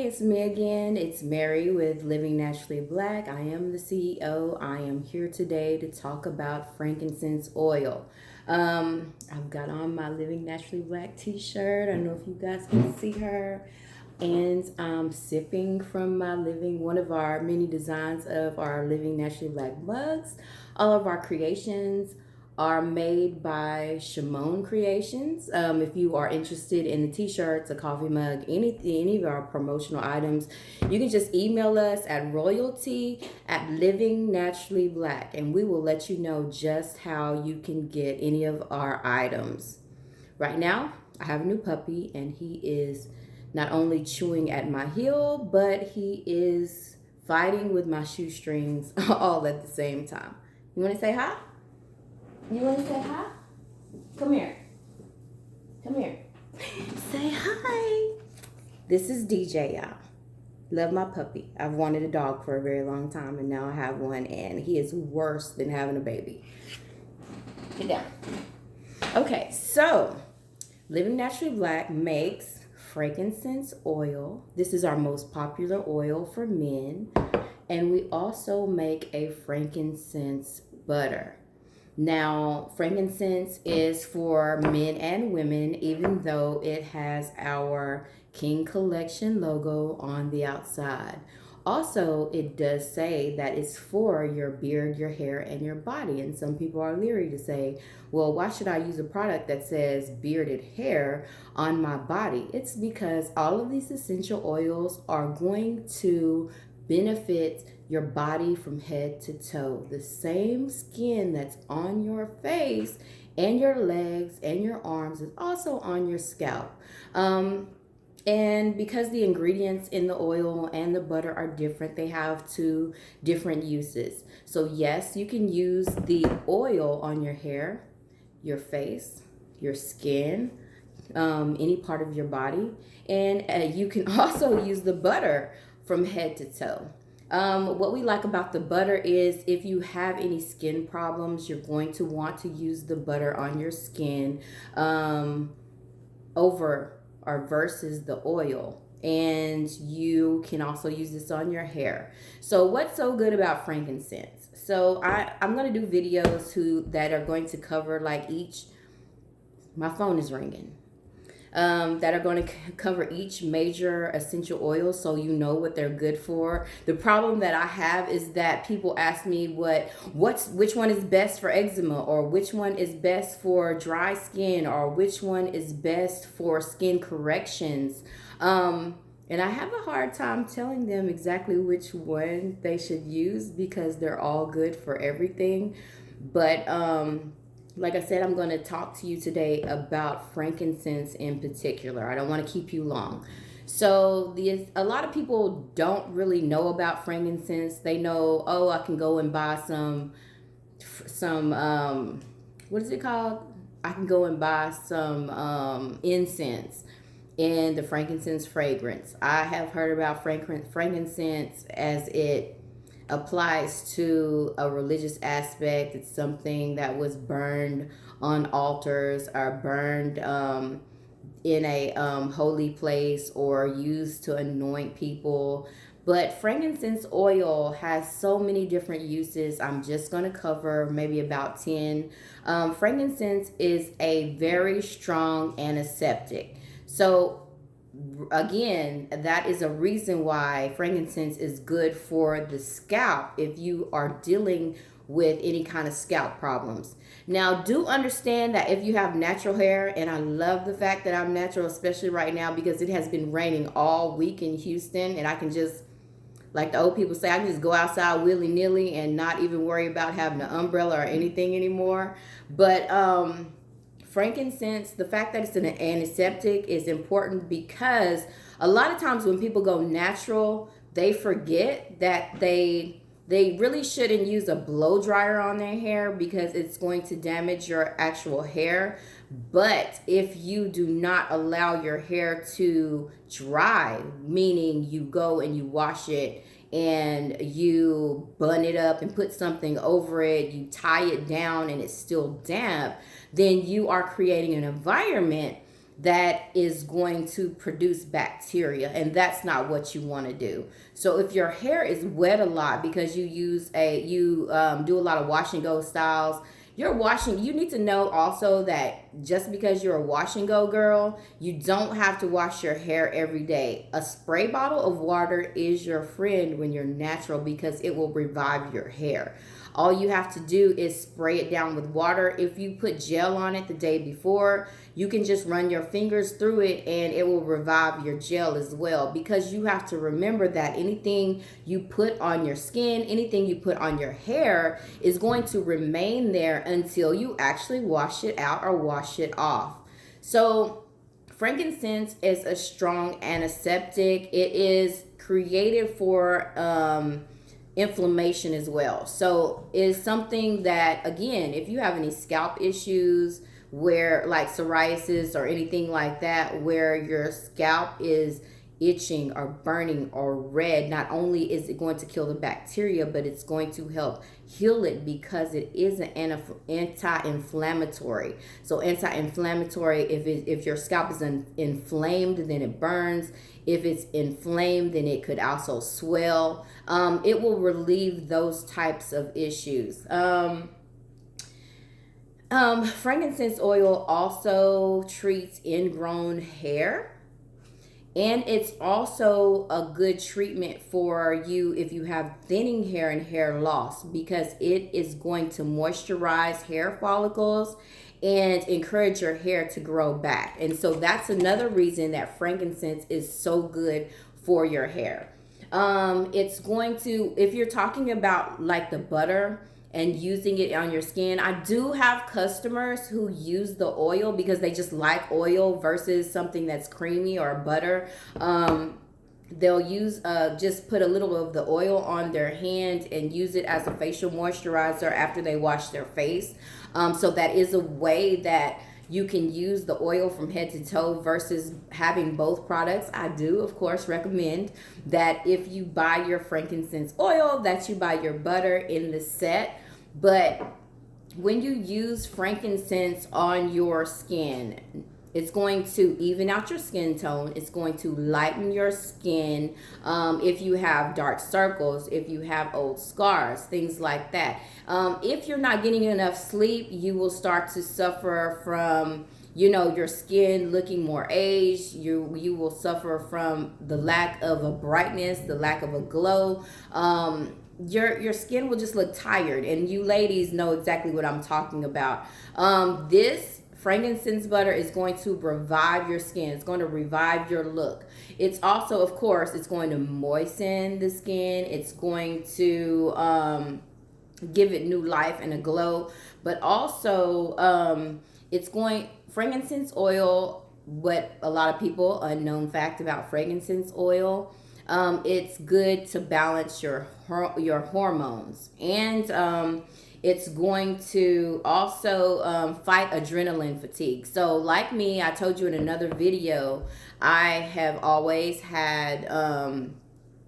Hey, it's me again. It's Mary with Living Naturally Black. I am the CEO. I am here today to talk about frankincense oil. I've got on my Living Naturally Black t-shirt. I don't know if you guys can see her. And I'm sipping from one of our many designs of our Living Naturally Black mugs. All of our creations are made by Shimon Creations. If you are interested in the t-shirts, a coffee mug, any of our promotional items, you can just email us at royalty at Living Naturally Black, and we will let you know just how you can get any of our items. Right now, I have a new puppy, and he is not only chewing at my heel, but he is fighting with my shoestrings all at the same time. You want to say hi? You want to say hi? Come here. Come here. Say hi. This is DJ, y'all. Love my puppy. I've wanted a dog for a very long time, and now I have one, and he is worse than having a baby. Get down. Okay, so Living Naturally Black makes frankincense oil. This is our most popular oil for men, and we also make a frankincense butter. Now, frankincense is for men and women, even though it has our King Collection logo on the outside. Also, it does say that it's for your beard, your hair, and your body. And some people are leery to say, well, why should I use a product that says bearded hair on my body? It's because all of these essential oils are going to benefit your body from head to toe. The same skin that's on your face and your legs and your arms is also on your scalp. And because the ingredients in the oil and the butter are different, they have two different uses. So yes, you can use the oil on your hair, your face, your skin, any part of your body. And you can also use the butter from head to toe. What we like about the butter is if you have any skin problems, you're going to want to use the butter on your skin over or versus the oil. And you can also use this on your hair. So what's so good about frankincense? So I'm going to do videos that are going to cover my phone is ringing. That are going to cover each major essential oil so you know what they're good for. The problem that I have is that people ask me which one is best for eczema, or which one is best for dry skin, or which one is best for skin corrections. And I have a hard time telling them exactly which one they should use because they're all good for everything. But like I said, I'm going to talk to you today about frankincense in particular. I don't want to keep you long. So a lot of people don't really know about frankincense. They know, oh, I can go and buy some what is it called? I can go and buy some incense in the frankincense fragrance. I have heard about frankincense as it applies to a religious aspect. It's something that was burned on altars or burned in a holy place or used to anoint people. But frankincense oil has so many different uses. I'm just going to cover maybe about 10. Frankincense is a very strong antiseptic. So again, that is a reason why frankincense is good for the scalp if you are dealing with any kind of scalp problems. Now, do understand that if you have natural hair, and I love the fact that I'm natural, especially right now because it has been raining all week in Houston, and I can just, like the old people say, I can just go outside willy-nilly and not even worry about having an umbrella or anything anymore. But frankincense, the fact that it's an antiseptic is important because a lot of times when people go natural, they forget that they really shouldn't use a blow dryer on their hair because it's going to damage your actual hair. But if you do not allow your hair to dry, meaning you go and you wash it and you bun it up and put something over it, you tie it down and it's still damp, then you are creating an environment that is going to produce bacteria, and that's not what you want to do. So if your hair is wet a lot because you do a lot of wash and go styles, you need to know also that just because you're a wash and go girl, you don't have to wash your hair every day. A spray bottle of water is your friend when you're natural because it will revive your hair. All you have to do is spray it down with water. If you put gel on it the day before, you can just run your fingers through it and it will revive your gel as well, because you have to remember that anything you put on your skin, anything you put on your hair is going to remain there until you actually wash it out or wash it off. So frankincense is a strong antiseptic. It is created for inflammation as well. So it's something that, again, if you have any scalp issues where like psoriasis or anything like that, where your scalp is itching or burning or red, not only is it going to kill the bacteria, but it's going to help heal it because it is an anti-inflammatory. So anti-inflammatory, if your scalp is inflamed, then it burns. If it's inflamed, then it could also swell. It will relieve those types of issues. Frankincense oil also treats ingrown hair. And it's also a good treatment for you if you have thinning hair and hair loss, because it is going to moisturize hair follicles and encourage your hair to grow back. And so that's another reason that frankincense is so good for your hair. It's going to, if you're talking about like the butter and using it on your skin, I do have customers who use the oil because they just like oil versus something that's creamy or butter. They'll use just put a little of the oil on their hand and use it as a facial moisturizer after they wash their face. So that is a way that you can use the oil from head to toe versus having both products. I do, of course, recommend that if you buy your frankincense oil, that you buy your butter in the set. But when you use frankincense on your skin, it's going to even out your skin tone. It's going to lighten your skin. If you have dark circles, if you have old scars, things like that. If you're not getting enough sleep, you will start to suffer from, your skin looking more aged. You will suffer from the lack of a brightness, the lack of a glow. Your skin will just look tired, and you ladies know exactly what I'm talking about. This frankincense butter is going to revive your skin. It's going to revive your look. It's also, of course, it's going to moisten the skin. It's going to give it new life and a glow. But also, frankincense oil, what a lot of people, unknown fact about frankincense oil, it's good to balance your hormones, and it's going to also fight adrenaline fatigue. So like me, I told you in another video, I have always had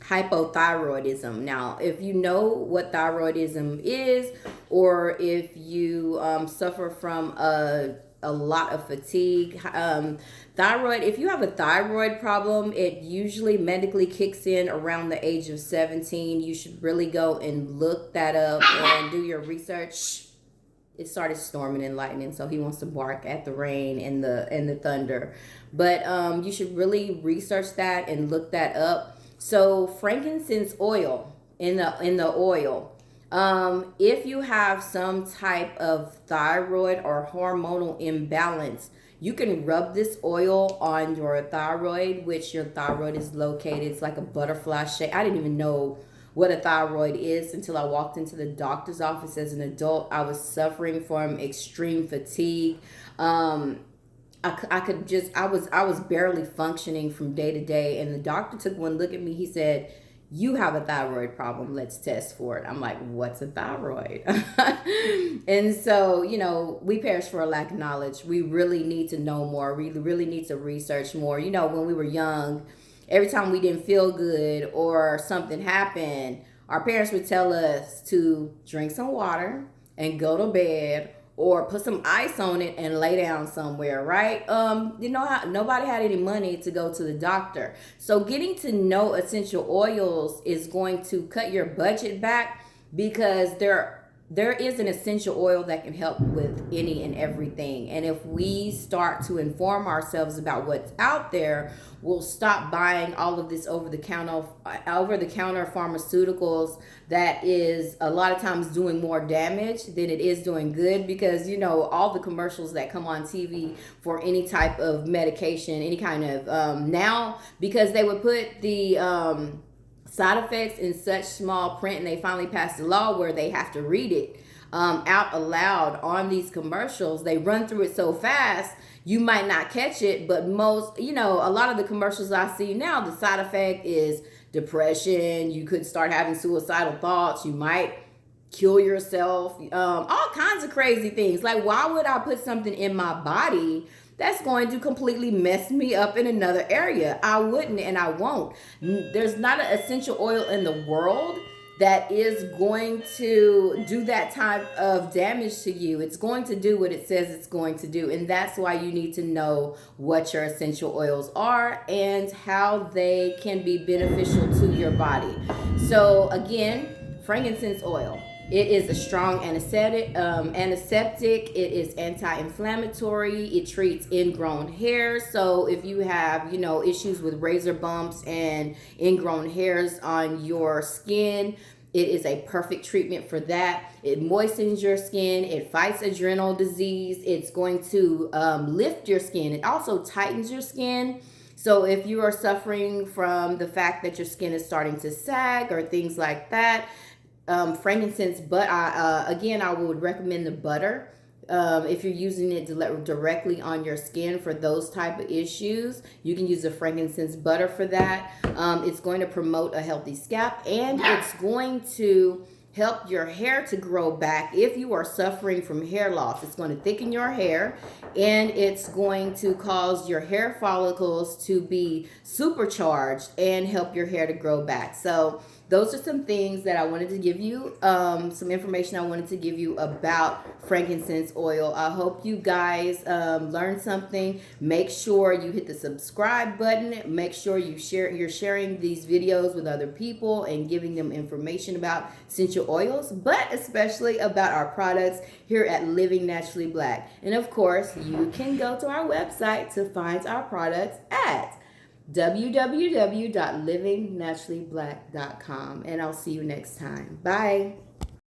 hypothyroidism. Now, if you know what thyroidism is, or if you suffer from a lot of fatigue, thyroid, if you have a thyroid problem, it usually medically kicks in around the age of 17. You should really go and look that up and do your research. It started storming and lightning, so he wants to bark at the rain and the thunder. But you should really research that and look that up. So frankincense oil, in the oil, if you have some type of thyroid or hormonal imbalance, you can rub this oil on your thyroid, which your thyroid is located. It's like a butterfly shape. I didn't even know what a thyroid is until I walked into the doctor's office as an adult. I was suffering from extreme fatigue. I was barely functioning from day to day, and the doctor took one look at me. He said, "You have a thyroid problem. Let's test for it." I'm like, "What's a thyroid?" And so, we perish for a lack of knowledge. We really need to know more. We really need to research more. When we were young, every time we didn't feel good or something happened, our parents would tell us to drink some water and go to bed, or put some ice on it and lay down somewhere, right? You know how nobody had any money to go to the doctor. So getting to know essential oils is going to cut your budget back, because there is an essential oil that can help with any and everything. And if we start to inform ourselves about what's out there, we'll stop buying all of this over the counter pharmaceuticals that is a lot of times doing more damage than it is doing good. Because you know, all the commercials that come on TV for any type of medication, any kind of now, because they would put the side effects in such small print, and they finally passed a law where they have to read it out aloud on these commercials. They run through it so fast you might not catch it, but most, you know, a lot of the commercials I see now, the side effect is depression. You could start having suicidal thoughts. You might kill yourself. All kinds of crazy things. Like, why would I put something in my body that's going to completely mess me up in another area? I wouldn't, and I won't. There's not an essential oil in the world that is going to do that type of damage to you. It's going to do what it says it's going to do. And that's why you need to know what your essential oils are and how they can be beneficial to your body. So again, frankincense oil. It is a strong antiseptic. It is anti-inflammatory. It treats ingrown hair. So if you have, you know, issues with razor bumps and ingrown hairs on your skin, it is a perfect treatment for that. It moistens your skin. It fights adrenal disease. It's going to lift your skin. It also tightens your skin. So if you are suffering from the fact that your skin is starting to sag or things like that, frankincense, but again, I would recommend the butter if you're using it directly on your skin for those type of issues. You can use the frankincense butter for that. It's going to promote a healthy scalp, and it's going to help your hair to grow back if you are suffering from hair loss. It's going to thicken your hair, and it's going to cause your hair follicles to be supercharged and help your hair to grow back. So those are some things that I wanted to give you, some information I wanted to give you about frankincense oil. I hope you guys learned something. Make sure you hit the subscribe button. Make sure you're sharing these videos with other people and giving them information about essential oils, but especially about our products here at Living Naturally Black. And of course, you can go to our website to find our products at www.livingnaturallyblack.com. And I'll see you next time. Bye.